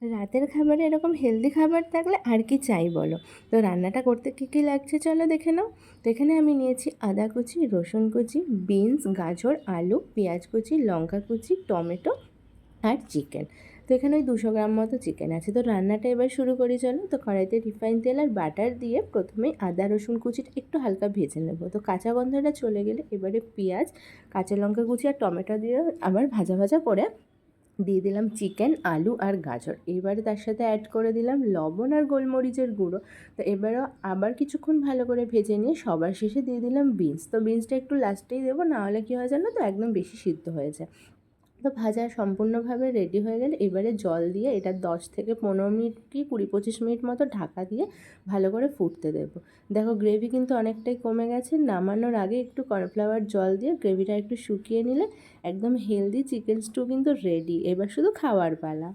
রাতের খাবারে এরকম হেলদি খাবার থাকলে আর কি চাই বলো। তো রান্নাটা করতে কী কী লাগছে চলো দেখে নাও। তো এখানে আমি নিয়েছি আদা কুচি, রসুন কুচি, বিনস, গাজর, আলু, পেঁয়াজ কুচি, লঙ্কা কুচি, টমেটো আর চিকেন। তো এখানে ওই 200 গ্রাম মতো চিকেন আছে। তো রান্নাটা এবার শুরু করি চলো। তো কড়াইতে রিফাইন তেল আর বাটার দিয়ে প্রথমেই আদা রসুন কুচিটা একটু হালকা ভেজে নেবো। তো কাঁচা গন্ধটা চলে গেলে এবারে পেঁয়াজ, কাঁচা লঙ্কা কুচি আর টমেটো দিয়ে আবার ভাজা ভাজা করে দিয়ে দিলাম চিকেন, আলু আর গাজর। এবারে তার সাথে অ্যাড করে দিলাম লবণ আর গোলমরিচের গুঁড়ো। তো এবারেও আবার কিছুক্ষণ ভালো করে ভেজে নিয়ে সবার শেষে দিয়ে দিলাম বিনস। তো বিনসটা একটু লাস্টেই দেবো, নাহলে কী হয় জানো তো একদম বেশি সিদ্ধ হয়ে যায়। তো ভাজা সম্পূর্ণভাবে রেডি হয়ে গেলে এবারে জল দিয়ে এটা 10 থেকে 15 মিনিট কি 20-25 মিনিট মতো ঢাকা দিয়ে ভালো করে ফুটতে দেবো। দেখো গ্রেভি কিন্তু অনেকটাই কমে গেছে। নামানোর আগে একটু কর্নফ্লাওয়ার জল দিয়ে গ্রেভিটা একটু শুকিয়ে নিলে একদম হেলদি চিকেন স্টু কিন্তু রেডি। এবার শুধু খাওয়ার পালা।